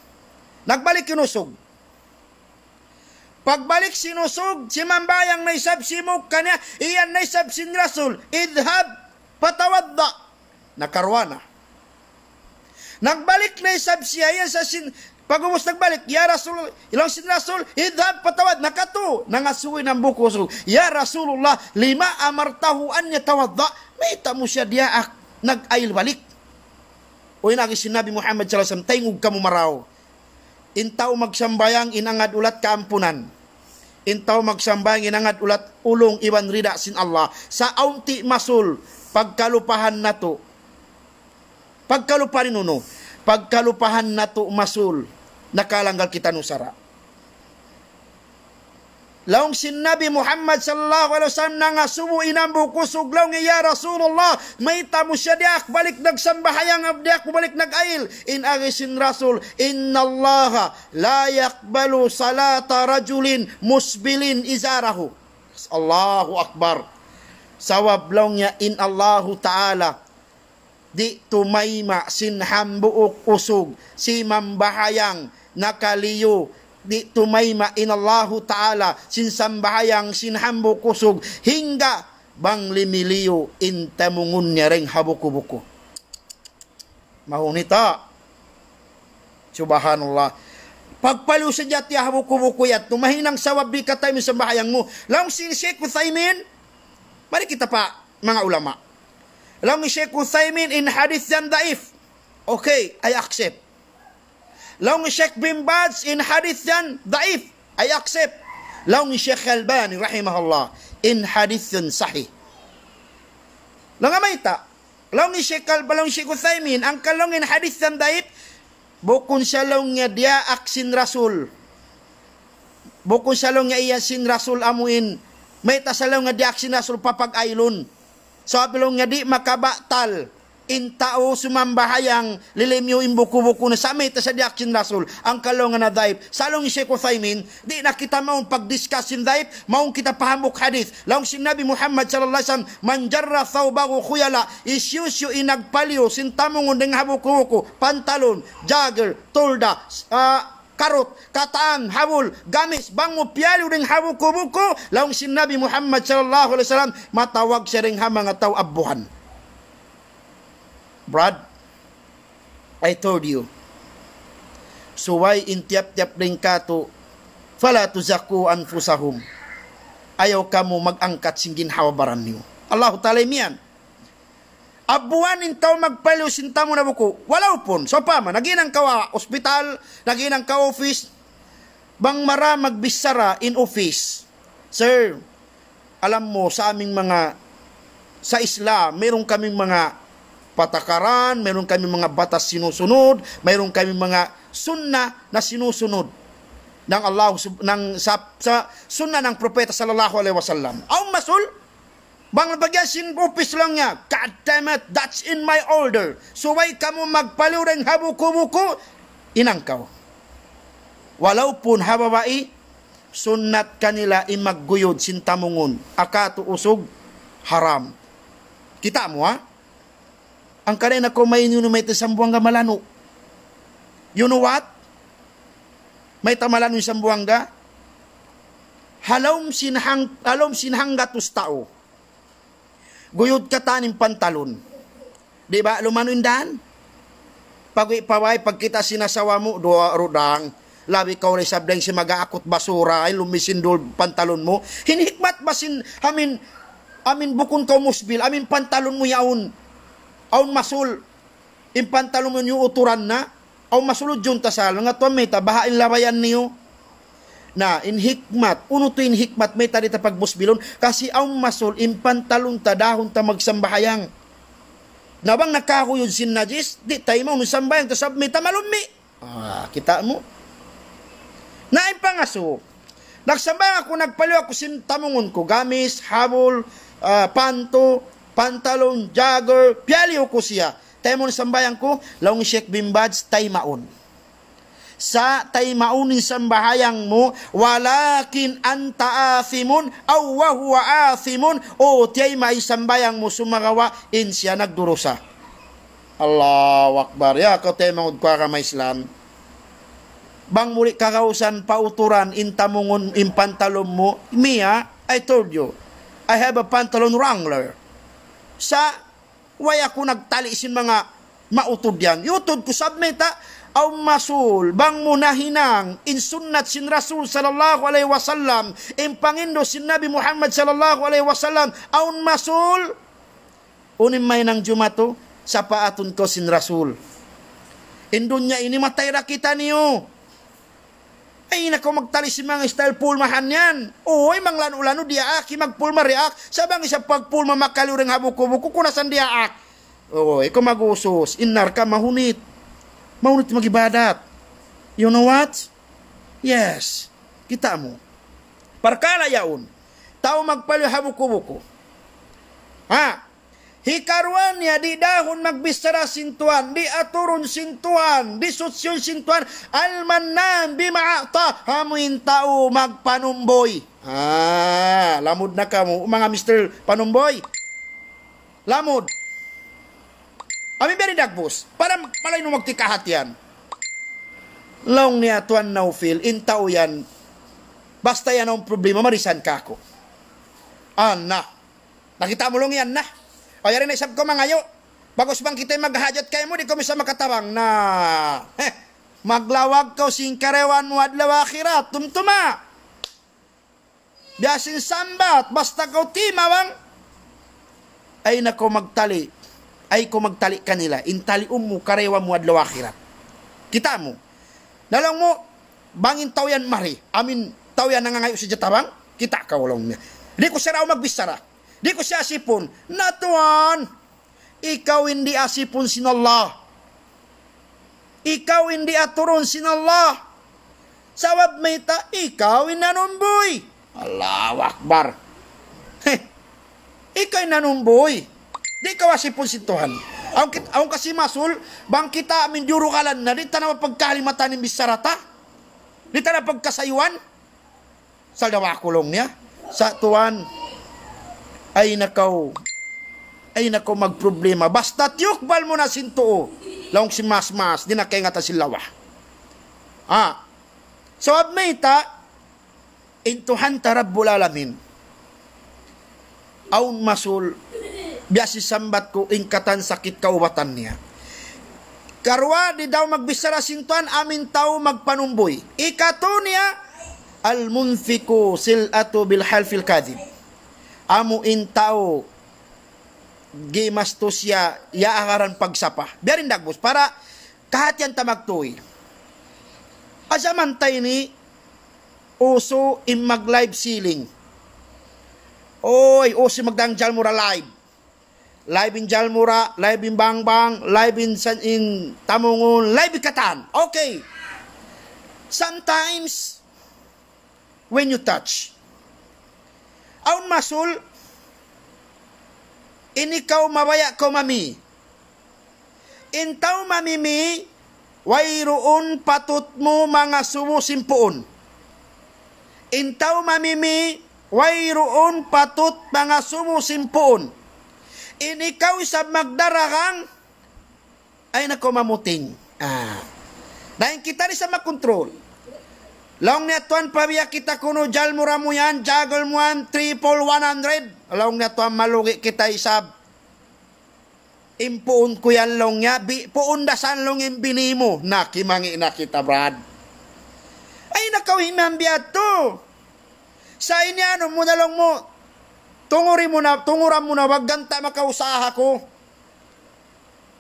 Nagbalik kinusog. Pagbalik sinusog, si Mambayang naisab simog kanya, iyan naisab sin Rasul, idhab patawadda. Nakarwana. Nagbalik naisab siya, iyan sa pag-ubos nagbalik, ya Rasul, ilang sin Rasul, idhab patawad, nakato, nangasuwi ng buko, ya Rasulullah, lima amartahu an yatawadda, may tamo siya diya nag-ayil balik. O inagi si Nabi Muhammad sallallahu alaihi wasallam, tingog ka mo maraw. Intaw magsambayang inangad ulat kaampunan. Intaw magsambayang inangad ulat ulong iwan rida sin Allah. Sa aunti masul, pagkalupahan na to. Pagkalupahan nuno. Pagkalupahan na to masul, nakalanggal kita nusara. Laong sinabi Muhammad sallallahu alaihi wasallam nga sumu inambu kusog laong ya Rasulullah, may tamo siya diak balik nagsambahayang diak balik nagail. In agisin Rasul, innallaha la yaqbalu salata rajulin musbilin izarahu. Allahu akbar. Sawab laong niya in Allahu ta'ala, di tumayma sinhambuok usog si Mambahayang nakaliyo, di tumayma inallahu ta'ala sinsambahayang sinhambo kusog hingga bang limiliyo intamungun niya ring habuko-buko. Mahunita. Subhanallah. Pagpaliw sa jati habuko-buko yat, tumahinang sawabi ka tayo sa bahayang mo. Lang si Sheikh Uthaymin, mari kita pa mga ulama. Lang si Sheikh Uthaymin in hadith yan daif. Okay, I accept. Law ni Sheikh Bin Baz in hadith yan, daif, I accept. Law ni Sheikh Albani, rahimahullah, in hadith yan, sahih. Langamayta, law ni Sheikh Albani, law ni Sheikh Uthaymin, ang kalong in hadith yan, daif, bukun siya law niya dia aksin Rasul. Bukun siya law niya iya sin Rasul amuin, may tasalaw nga dia aksin Rasul papag-aylon. So, apilong nga di makabatal, intao sumambahayang lilimyo imbuku-buku na sa may sa diaksin Rasul ang kalongan na daib. Salong Sheikh Uthaymin, di na kita maong pag-discuss in daib, maong kita pahamok hadith. Laong si Nabi Muhammad sallallahu alaihi wasallam, manjarra thawbahu khuyala, isyusyo inagpaliyo, sintamongon ng habuku-buku, pantalon, jagger, tolda, karot, kataan, habul, gamis, bang mo piyaliw ng habuku-buku. Laong si Nabi Muhammad sallallahu alaihi wasallam, matawag siya ring hamang ataw abuhan. Brad, I told you, suway intiap-tiap rin kato, fala tuzaku anfusahum. Ayaw ka mo mag-angkat sing ginhawabaran niyo. Allahu ta'ala miyan. Abuan intaw magpaliw sinta mo na buko. Walaw pon. So pa man, naginang ka ospital, naginang ka office, bang mara magbisara in office. Sir, alam mo sa aming mga, sa Islam, mayroon kaming mga patakaran, mayroon kami mga batas sinusunod, mayroon kami mga sunna na sinusunod ng Allah sa sunna ng propeta sallallahu alaihi wasallam. Aw masul bang bagyan sin office lang niya, God damn it, that's in my order. Suway kamo magpaliw ring habuko-buko, inangkaw. Walau pun hababai, sunnat kanila imagguyod sintamungon, akato usog haram. Kita mo ha? Ang kanina ko may may tasambuanga malano. You know what? May tamalano yung sambuanga. Halom sinhangga tus tao. Guyod ka taning pantalon. Di ba? Lumano indan? Pag-ipaway, pagkita sinasawa mo, doa rodang. Labi ka rin sabdang si mag-aakot basura, ay lumisindol pantalon mo. Hinihikmat ba amin bukon ka musbil, amin pantalon mo yaon. Aun masul, impantalon mo yung uturan na, aw masulod yung tasal, nga tuwan may tabahain labayan niyo. Na, in hikmat, uno to in hikmat, may tadi ta pagbusbilon, kasi aw masul, in pantalon ta, dahon ta magsambahayang. Nabang nakakuyod sin najis, di tayo mo, sambayang, tasab may tamalumi. Kita mo. Nain pangaso, nagsambang ako, nagpaliw ako sin tamungon ko, gamis, habol, panto, pantalon, jogger, piyaliw ko siya. Tayo mo sambayang ko, laong Sheikh Bimbads, tay maun. Sa tay maunin sambahayang mo, walakin anta athimun, aw wahuwa athimun, o tiyay may sambayang mo sumagawa, in siya nagdurusa. Allahu Akbar. Ya, ko tayo mangod kwa ka may Islam. Bang muli kakausan pauturan, in tamungon, in pantalon mo, Mia, I told you, I have a pantalon wrangler. Sa way ako nagtali sin mga mautod yan. Yutod ko sabmeta, aw masul, bang munahinang, in sunnat sin Rasul sallallahu alaihi wasallam, in pangindo sin Nabi Muhammad sallallahu alaihi wasallam, aw masul, unim may nang jumato, sa paatun ko sin Rasul. Indun niya ini matay rakita niyo. Ay nako magtali sin mga style pulmahan yan. Uy, mang lano-lano dia aki magpulma reak, sabang isa pagpulma makaliureng habuko-buko, kunasan dia ak. Uy, ikaw magusos, inar ka mahunit. Maunit magibadat. You know what? Yes. Kita mo. Parkala yaon. Tao magpaliw habuko-buko. Hikarwan niya, di dahon magbistara sintuan, di aturun sintuan, di sutsyon sintuan, almanan, di maakta, hamuin tao magpanumboy. Lamod na ka mo, mga Mr. Panumboy. Lamod. Amin beri dagbos, para malay nung magtikahat yan. Long niya tuan naufil, intao yan, basta yan ang problema, marisan ka ako. Nakita mo lang yan na. O yari na isab ko mangayo, bagos bang kita maghajat kayo mo, di ko misa makatabang na, maglawag ko sing karewan mo adlaw akhirat, tumtuma. Biasin sambat, basta ko timawang, ay nako magtali. Ay ko magtali kanila, intali mo, karewa mo adlaw akhirat. Kita mo. Nalang mo, bangin tao yan mari. Amin, tao yan nangangayo sa jatabang, kita ka walong niya. Di ko siya raw magbisara. Di ko siya asipon. Natuan, ikaw hindi asipon sin Allah. Ikaw hindi aturon sin Allah. Sawab may ta, ikaw inanumboy. Allahu Akbar. Ikaw inanumboy. Di kawasipon si Tuhan. Ang kasi masul, bang kita amin jurukalan na, di ta na mapagkalimatan ng bisarata? Di ta na pagkasayuan? Sa dawa kulong niya. Sa Tuhan, ay nakaw magproblema. Basta tiyukbal mo na sintuo. Laong si mas-mas, di na kaya nga ta silawa. So abmita, intuhan tarabbul alamin. Aun masul, biasi sambat ko ingkatan sakit kaubatan niya. Karwa di daw magbisara sintuan amin tao magpanumboy. Ikato niya al-munfiku sil'atu bil halfil kadhib. Amo in tao gimastos ya yaakaran pagsapa. Biarin dagbos para kahatian tamagtoy. Asamantay ni uso in mag live ceiling. Oy, uso magdang jalmura live. Live in Jalmura, live in Bangbang, live in Tamungon, live in Katan. Okay. Sometimes, when you touch, aun masul, inikaw mabaya ko mami. Intaw mamimi, wayroon patut mo mga sumusimpuon. Intaw mamimi, wayroon patut mga sumusimpuon. Inikaw sa magdarakang ay nako mamuting. Dahil kita rin sa makontrol. Long netuan pabiya kita kuno jalmura mo yan, jagol mo yan, 100. Long netuan malugi kita isab. Impuun ko yan long niya, puundasan long yung binimo. Nakimangi na kita, Brad. Ay nakawimambiya to. Sa inyano mo na long mo, tunguran mo na, wag ganta makausaha ko.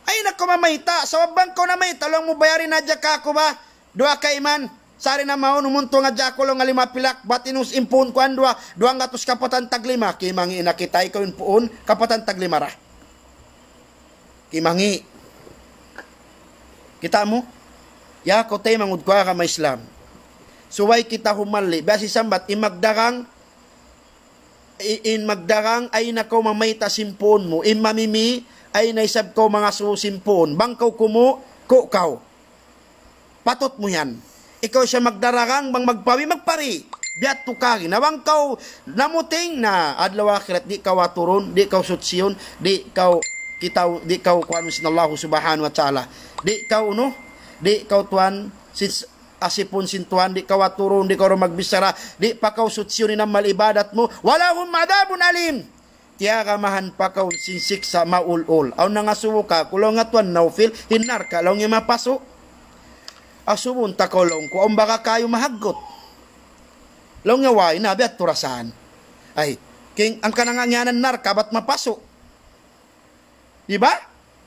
Ay nako mamayta, sa wabang ko na may talong mo bayarin na dya ka ako ba? Dua ka iman, sari na mao numunto nga dya ko nga lima pilak, batinus impun kuan dua ngatos kapatan taglima, kimangi nakita ikaw yung puon, kapatan taglima ra. Kimangi. Kita mo? Ya ko tay mangud ko ka may Islam. Suway kita humali, basi sambat imagdarang ay nakaw mamayta simpon mo, mamimi ay naisab ko mga susimpon, bangkaw kumo, kukaw. Patot mo yan. Ikaw siya magdararang, bang magpari. Biat tukari, nawang kaw namuting na adlaw akhirat, di kaw aturon, di kaw sutsiyon, di kaw kuan sin Allah subhanahu wa ta'ala. Di kaw tuan, asipon sintuan, di kaw aturon, di kaw magbisara, di pa kaw sutsiyon ng malibadat mo, wala hum madabun alim. Tiyagamahan pa kaw sinsik sa maulol. Aw nangasuwo ka, kulong nga tuan naufil, hinar ka, law nga mapaso. Asubon ta kolong ko, ang baka kayo mahagot. Law nga way, nabi at turasan. Ay, king, ang kanangangyanan narka, ba't mapaso? Diba?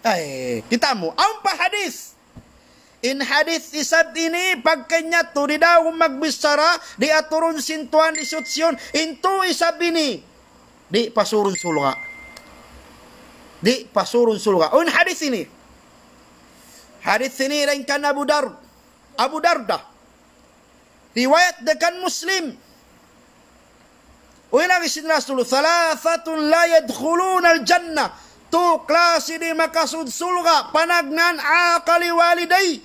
Ay, kita mo, ang pahadis. In hadith isad ini, pagkanya to, di daw magbisara, di aturun sintuan isutsyon, into isab ini. Di pasurun sulga. Di pasurun sulga. O in hadith ini. Hadith ini rin kan Abu Darda. Riwayat dekan Muslim. O in agisin Rasul, thalathatun la yadkhulun al-jannah. Tu klasi di makasud sulga, panagnan akali waliday.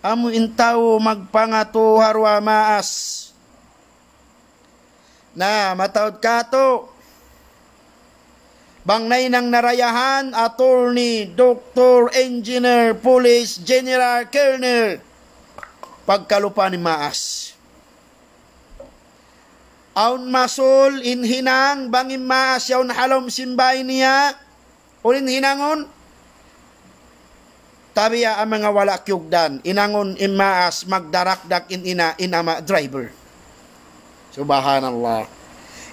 Amu intaw magpangato harwa maas. Na matawad ka to. Bangnay ng narayahan, attorney, doktor, engineer, police, general, colonel. Pagkalupa ni maas. Aun masul, inhinang, bangin maas, yawn halom simbay niya. Ulin hinangon. Tabiya ang mga wala kyugdan. Inangon imaas, magdarakdak inina, inama driver. Subhanallah.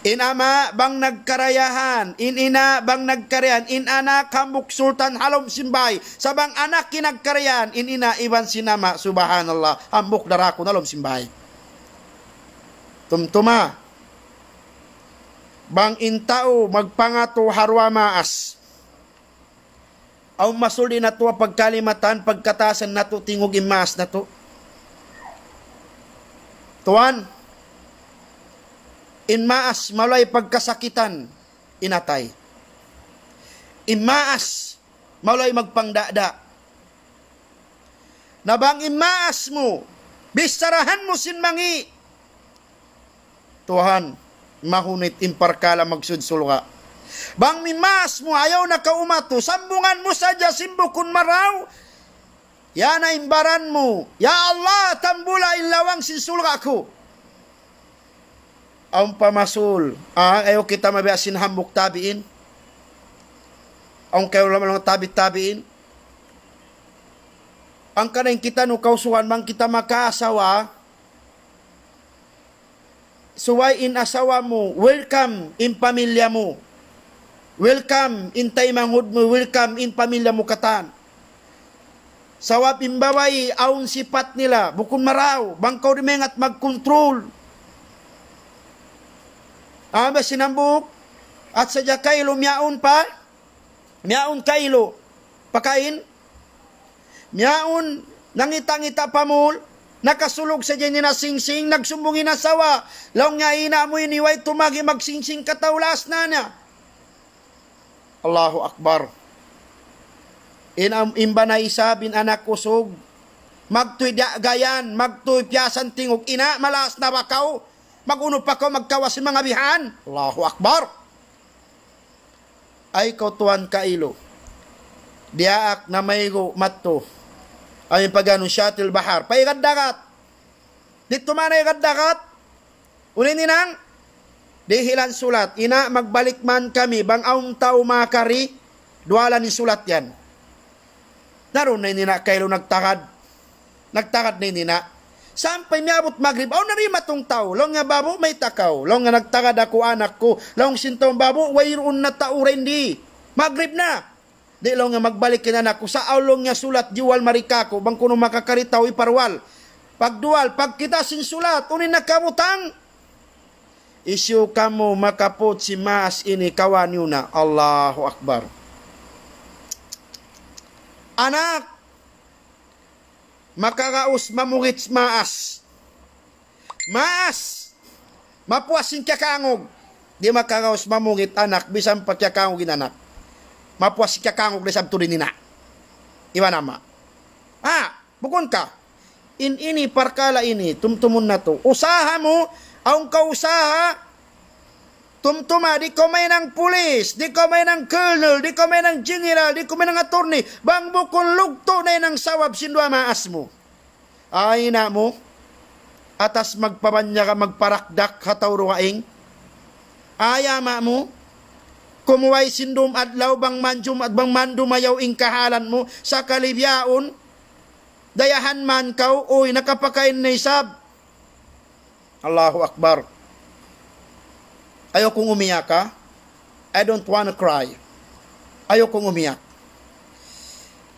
Inama bang nagkarayahan, inina bang nagkarayan, inana kamuk sultan halom simbay, sabang anak kinagkarayan, inina iban sinama, subhanallah, ambok darako nalom simbay. Tumtuma, bang intao magpangato harwa maas, aw masuli na to pagkalimatan, pagkatasan na to, tingog imas na to. Tuan, inmaas malay pagkasakitan, inatay. Inmaas malay magpangdada. Nabang inmaas mo, bisarahan mo sinmangi. Tuhan, mahunit imparkala magsudsulga. Bang minmaas mo, ayaw na kaumato, sambungan mo sadya simbukun maraw. Yan na imbaran mo. Ya Allah, tambula ilawang sinsulga ko. Ang pamasul, ayaw kita mabiasin hambuk tabiin. Ang kayo lang tabi-tabiin. Ang kanang kita no kausuhan mang kita makaasawa, suway in asawa mo, welcome in pamilya mo. Welcome in taimangud mo, welcome in pamilya mo katan. Sawap imbabay, aun sipat nila, bukun maraw, bangkaw rimeng at mag-control. Ba sinambuk, at sadya kailo, miyaon pa, miyaon kailo, pakain, miyaon, nangita-ngita pamul, nakasulog sa dyan na singsing, nagsumbungin na sawa, laong nga ina mo iniway tumagi magsingsing katawlas na na. Allahu Akbar. Imba na isa bin anak kusog, magtuy gayan, magtuy piyasan tingog, ina malas na bakaw, maguno pa ko magkawas mga bihan. Allahu Akbar. Ay kautuan kailo. Diaak na maygo matto. Ay pagano shuttle bahar. Paigad dagat. Dito man ay dagat. Unin ninang. Dihilan sulat. Ina magbalik man kami. Bang aung tao makari. Duwala ni sulat yan. Naroon na nina kailo nagtakad. Nagtakad na nina. Sampay miabot magrib, aw narima tong tao, long nga babo may takaw, long nga nagtakad ako anak ko, long sintong babo, wayroon na tao rin di, magrib na. Di lang nga magbalik kinanak ko. Sa aulong niya sulat, jiwal marikako. Bang kuno makakaritaw iparwal. Pagdual, pag kita sinsulat, unin na kamutang. Isyu kamu makapot si maas ini kawan yun na. Allahu Akbar. Anak, makaraos mamurits maas. Maas, mapuasin kakangog. Di makaraos mamurit anak, bisan pa kakangog inanak. Mapuasin kakangog na sabturin nina. Iba nama. Bukon ka. Ini parkala ini, tumtumun na to. Usaha mo, ang kausaha, tumtuma, di ko may ng pulis, di ko may ng colonel, di ko may ng general, di ko may ng attorney, bang bukon lugto na ng sawab sindwa maas mo. Ay na mo, atas magpabanya ka magparakdak hataw ruwaing, ayama mo, kumuway sindum adlaw bang manjum at bang mandumayaw ing kahalan mo sa kalibyaon, dayahan man kau, oy, nakapakain na isab. Allahu Akbar. Ayaw kong umiyak ka. I don't wanna cry. Ayaw kong umiyak.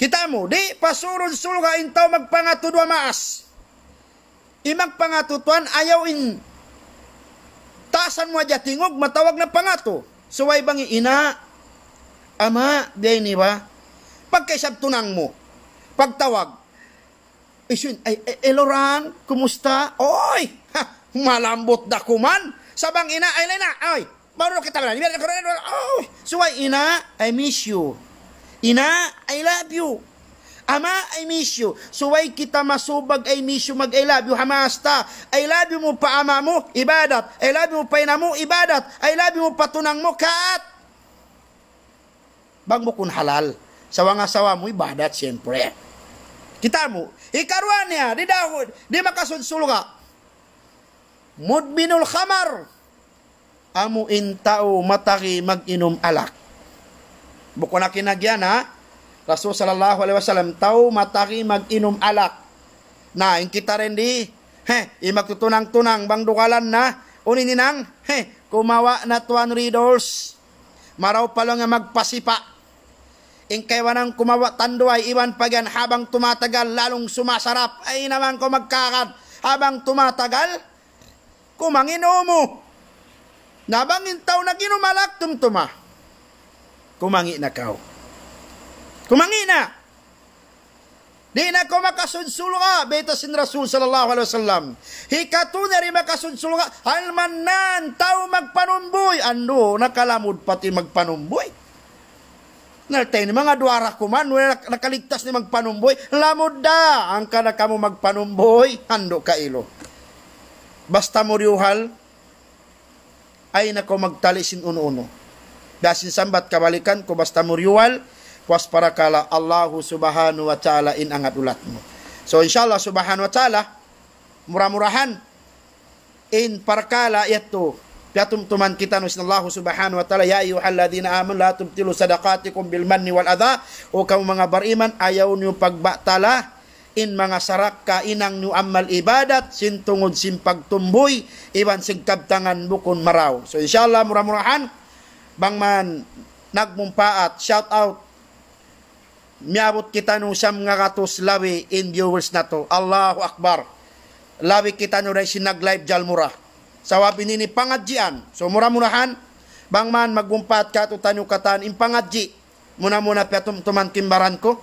Kita mo, di pasurun sulga intaw magpangatudwa maas. Imagpangatutuan, ayaw in tasan mo adya tingog, matawag na pangato. Suway bang ina, ama, di ni ba? Pagkaisab tunang mo, pagtawag, isun, Eloran, kumusta? Oy, malambot da kuman. Sabang ina, ay Lena, ay, marunong kita ba? Oy, suway ina, I miss you. Ina, I love you. Ama, I miss you. Suway kita masubag, I miss you, mag I love you, hamasta. I love you mo pa ama mo, ibadat. I love you mo pa ina mo, ibadat. I love you mo patunang mo, kat. Bang mo kun halal. Sawa mo, ibadat, siyempre. Kita mo, ikaruan niya, di dahod, di makasunsul ka. Mudbinul khamar. Amo intao mataki mag-inom alak. Buko na kinagyan ha. Rasul sallallahu alaihi wasallam tao mataki mag-inom alak. Na, kita rin di. Magtutunang-tunang bang dukalan na. Uninang, kumawa na tuan readers. Maraw pa lang nga magpasipa. Ingkaywanang kumawa tanduay, iwan pagyan habang tumatagal, lalong sumasarap. Ay naman ko magkakad. Habang tumatagal, kumangino mo. Nabangin tao na ginumalak, tumtuma. Kumangi na kao. Kumangi na. Di na ko makasunsul ka, beta sin Rasul sallallahu alaihi wasallam. Hikatu na rin makasunsul ka, halmanan, tao magpanumboy. Ano, nakalamod pati magpanumboy. Naltay ni mga duwara kuman, nakaligtas ni magpanumboy. Lamod da, ang kana kamo magpanumboy, hando ka ilo. Basta mo riuhal, ay nako magtalisin uno-uno. Dasin sambat kabalikan ko basta mo riuhal, was para kala Allahu subhanahu wa ta'ala inangat ulat mo. So inshallah subhanahu wa ta'ala, murah-murahan, in parkala ito, piatumtuman kita nus Allah subhanahu wa ta'ala, ya ayyuhalladhina amanu la tubtilu sadaqatikum bil manni wal adha, o kamu mga bariman, ayaw niyo pagbatala, in mga sarak ka inang niyo amal ibadat, sintungod simpagtumboy, iban sigkabtangan bukon maraw. So inshallah murah-murahan, bang man nagmumpaat, shout out, miabot kita nung siyam nga katos lawi in viewers na to. Allahu Akbar. Lawi kita nung rin sinag-live jalmura. Sawabi nini pangadjian. So murah-murahan, bang man magumpat ka to tanyo katan in pangadji. Muna-muna piatum-tuman kimbaran ko.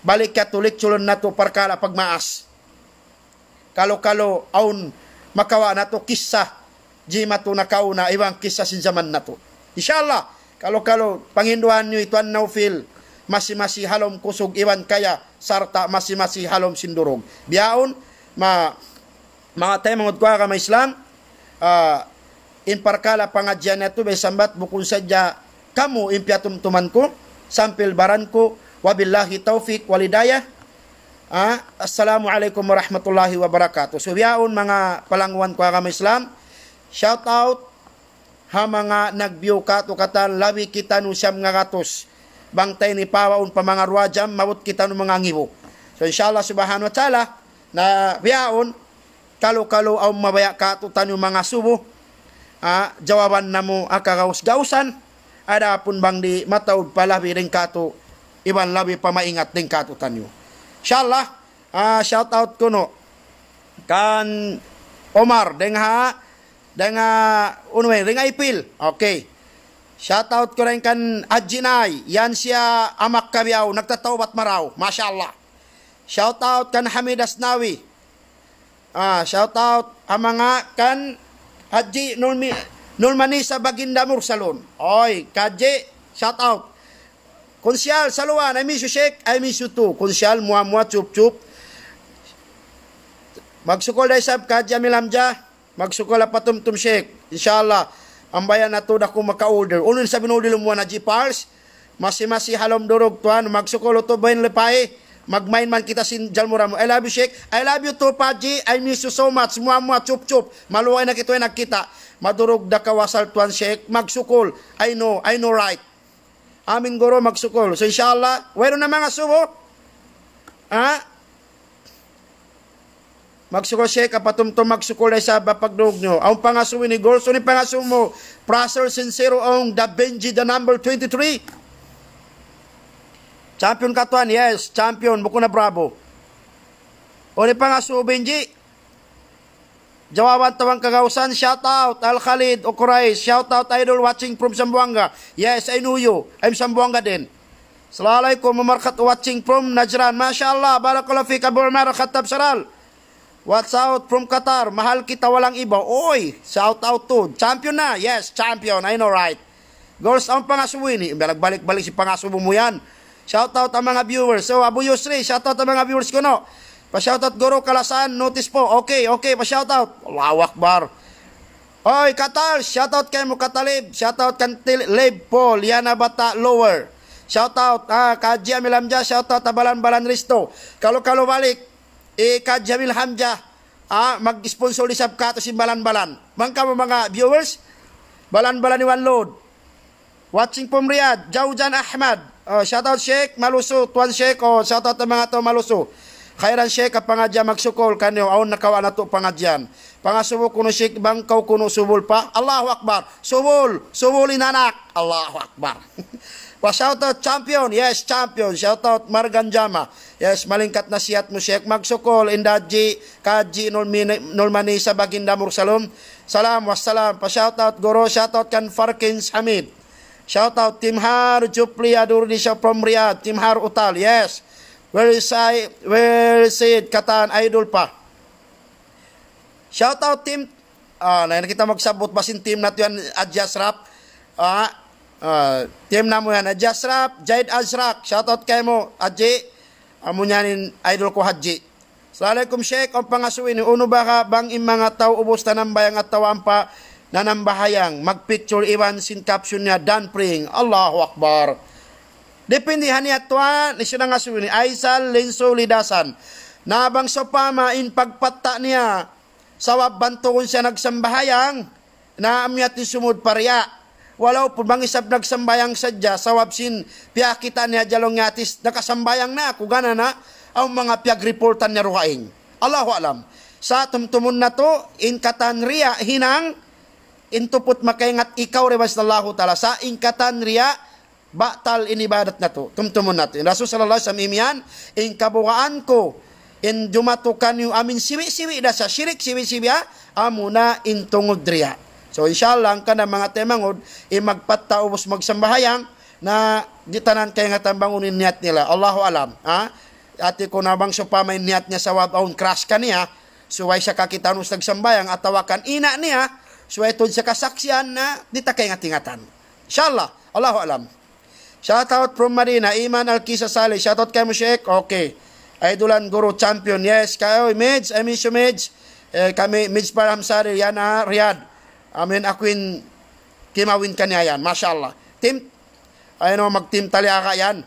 Balik ka tulik chulon na to parkala pagmaas. Kalo-kalo aun makawa na to kisah. Jima to nakauna ibang kisah sin zaman na to. Inshallah, kalo-kalo panginduhan nyo ituan naufil. Masi-masi halom kusog iwan kaya sarta masi-masi halom sindurog. Biyaon, mga tayo mga udkwa ka may Islam, in parkala pangadyan na ito, may sambat bukun sadya kamu impiatumtuman ko, sampil baran ko, wabillahi taufiq walidayah. Assalamualaikum warahmatullahi wabarakatuh. So biyaon mga palangwan ko ka may Islam, shout out ha mga nagbiyo ka to katan labi kita no siyam nga katos. Bangtay ni pawaon pa mga ruwajam, mawut kita ng mga ngibo. So inshallah subhanahu wa ta'ala, na biyaon, kalo-kalo ang mabaya ka tutan yung mga subo, jawaban na mo akagaus-gausan, ada pun bang di mataud palabi rin ka to iban labi pa maingat ding katutan nyo. Inshallah, shout out ko no kan Omar dengan unwe dengan ipil. Okay. Shout out ko rin kan Ajinay, yan siya amak kabiyaw, nagtatawbat maraw. Masya Allah. Shout out kan Hamid Asnawi. Shout out ang mga kan Haji Nulmani sa Baginda Mursalon. Oy, Kaji, shout out. Konsyal, Saluan, I miss you Sheikh, I miss you too. Konsyal, muha chup. Magsukol day sab Kaji Amilamja, magsukol la patumtum Sheikh. Inshallah, ang bayan na to dako maka-order. Unin sa binudil mo na G-Pars, masi halom durog tuan, magsukol to bayan lepay. Magmain man kita sin jalmura mo. I love you Sheikh. I love you too Paji. I miss you so much. Muha chup. Maluway na kito'y nagkita. Madurog da kawasal tuan Sheikh. Magsukol. I know right. Amin guro magsukol. So inshallah, wero na mga subo. Magsukol Sheikh. Kapatumtom magsukol ay sa bapagdog nyo. Ang pangasuwi ni Gorso ni pangasuwi mo. Praser sincero ang Da Benji the number 23. Champion katuan, yes, champion, buko na bravo. O ni pangaso Benji. Jawaban tawang kagausan, shout out, Al Khalid, Okuray, shout out, idol watching from Sambuanga. Yes, I know you, I'm Sambuanga din. Assalamualaikum, mamarkat watching from Najran. Masya Allah, barakallahu fika, Burmar, Khatab Saral. What's out from Qatar, mahal kita walang iba. Oy, shout out to, champion na, yes, champion, I know right. Girls, ang pangaso ini, nagbalik-balik si pangaso mo yan. Shoutout ang mga viewers. So, Abu Yusri, shoutout ang mga viewers ko, no? Pa-shoutout Guru Kalasan, notice po. Okay, pa-shoutout. Allahu Akbar. Oy, Katal, shoutout kay mo Katalib. Shoutout kan Lib Paul, Yana Bata Lower. Shoutout, Kaji Amil Hamja, shoutout Balan Risto. Kalau balik, Kaji Amil Hamja, mag-sponsor di Sabkato si Balan. Mangka mo mga viewers, Balan ni One Load. Watching from Riyadh, Jaujan Ahmad. Shoutout Sheikh Maluso, Tuan Sheikh, shoutout ang mga to Maluso. Khairan Sheikh, pangadya magsukol kanyo, aon nakawa na to pangadyan. Pangasubo kuno Sheikh, bangkaw kuno subol pa. Allahu Akbar, subul inanak. Allahu Akbar. Shoutout champion, yes champion. Shoutout Marganjama, yes malingkat na siyat mo Sheikh. Magsukol, Indaji, Kaji, Nulmani sa Baginda Mursalom. Salam, wassalam. Shoutout Goro, shoutout kan Farkins Hamid. Shoutout Timhar Jupli Adurdi from Riyadh. Timhar Utal, yes. Where is it? Katan idol pa. Shoutout team. Na kita magsabot basin team nato yan Adjas Rap. Team na mo yan Adjas Rap, Jaid Azrak. Shoutout kay mo Adji. Amo nyanin idol ko Haji. Assalamualaikum Sheikh. Ang pangasuin uno baka bang mga tao ubos tanang bayang at tawang pa nanambahayang magpicture iwan sin caption niya dan praying. Allahu Akbar. Dependihan niya tuwa ni siya nga suwini Aisal Lenso Lidasan. Nabang sopama in pagpata niya sawab bantuon siya nagsambahayang na amyat ni sumud parya. Walaw po bang isab nagsambayang sadya sawab sin piyakita niya jalong yatis nakasambayang na kugana na ang mga piyag-reportan niya ruhaing. Allahu alam. Sa tumtumun na to in katan riya hinang intupot makaingat ikaw rebas Allahu Ta'ala sa ingkatan riya batal inibadat na to. Tumtumon natin. Rasul sallallahu alaihi wasallam imian in kabukaan ko in dumatukan yung amin siwi-siwi da sa syirik siwi-siwi amuna in tungod riya. So inshallah ang kana mga temangod magpataubos magsambahayang na ditanan kay nga tambangunin niat nila. Allahu alam. Ati ko nabang supamay niat niya sa wabaon crash kaniya suway siya kakitanos nagsambayang at tawakan ina niya so ito sa kasaksiyan na di ta kay ngatingatan. Inshallah, Allahu alam. Shoutout from Marina, Iman Alkisa Saleh. Shoutout kay mo Sheikh. Okay. Idolan Guru Champion. Yes, kayo Mids, I miss you Mids. Kami Mids Paramsari yan Riyadh. Amin akwin kimawin kanya yan. Mashallah. Team mag-team Taliaka yan.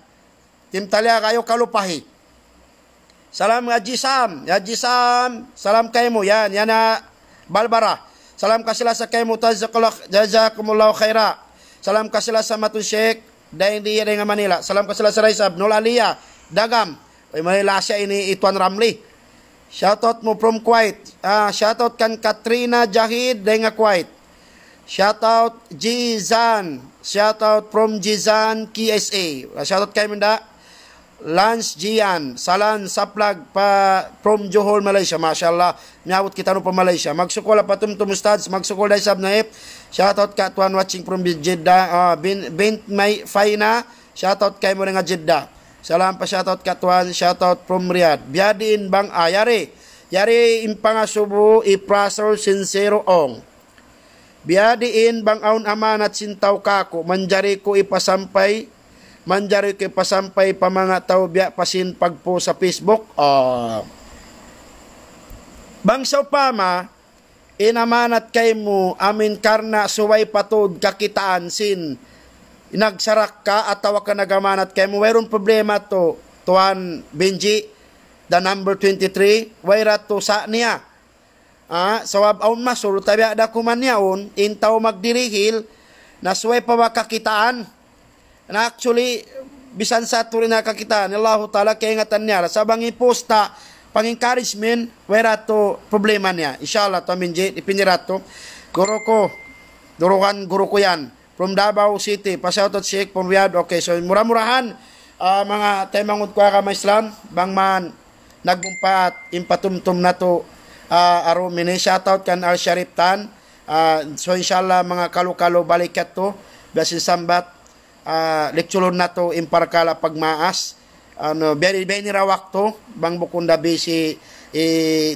Team Taliaka kayo kalupahi. Salam Haji Sam. Salam kay mo yan Balbara. Salam kasila sa kay mo jazakumullahu khaira. Salam kasila sa Matun Sheikh dahil di nga Manila. Salam kasila sa Raisab Nulalia Dagam. Ay Manila siya ini Ituan Ramli. Shoutout mo from Kuwait. Shoutout kan Katrina Jahid dahil nga Kuwait. Shoutout Jizan. Shoutout from Jizan KSA. Shoutout kay Manda. Lance Gian, Salan Saplag pa from Johor, Malaysia. Masyaallah, miawat kita no pa Malaysia. Magsukol pa tumtum ustads, magsukol dai sab naip. Shoutout ka tuan watching from Jeddah. Bint May Faina, shoutout kay mo nga Jeddah. Salam pa shoutout ka tuan, shoutout from Riyadh. Biadin bang yari impangasubo iprasol sincero ong. Biadiin bang aun amanat sintaw kako, manjari ko ipasampay pa mga tao biya pasin pagpo sa Facebook. Bangsaw pama, inamanat kay mo amin karna suway patod kakitaan sin. Inagsarak ka at tawa ka nagamanat kay mo. Mayroon problema to, Tuan Benji, the number 23, wayra to sa niya. Sawab aun masuro tabi ada kuman yaon, intaw magdirihil, nasway pa ba kakitaan? Na actually, bisan sa ito rin nakakitaan, Allah Ta'ala kaya ingatan niya, sabang iposta, pang-encouragement, wera to problema niya. Inshallah, to minjit, ipinirato. Guru ko yan. From Davao City, pasautot Sheikh from Riyadh. Okay, so murah-murahan, mga taymangod ko ka Islam, bang man, nagbumpat, impatumtum na to, arumini, shoutout kan Al-Sharif Tan. So inshallah, mga kalu-kalu balikat to, basin sambat, lekturun na to imparkala pagmaas beri ra wakto bang bukunda bisi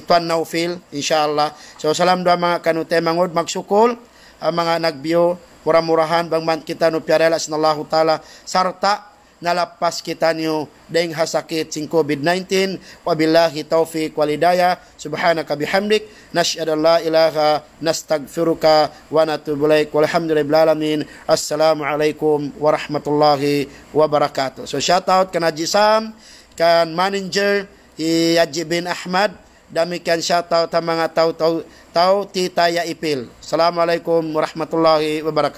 Tuan Naufil inshallah. So salam doa mga kanute mangod magsukol mga nagbiyo murah-murahan bang man kita no piarela sinallahu taala sarta nalapas kita niyo deng hasakit sing COVID-19. Wabillahi taufiq wal hidayah. Subhanaka bihamdik nasyhadu an la ilaha nastagfiruka wa natubu ilaik. Walhamdulillahil alamin. Assalamualaikum warahmatullahi wabarakatuh. So shout out kan Haji Sam, kan manager Haji bin Ahmad, damikian shout out sa mga tao tita ya ipil. Assalamualaikum warahmatullahi wabarakatuh.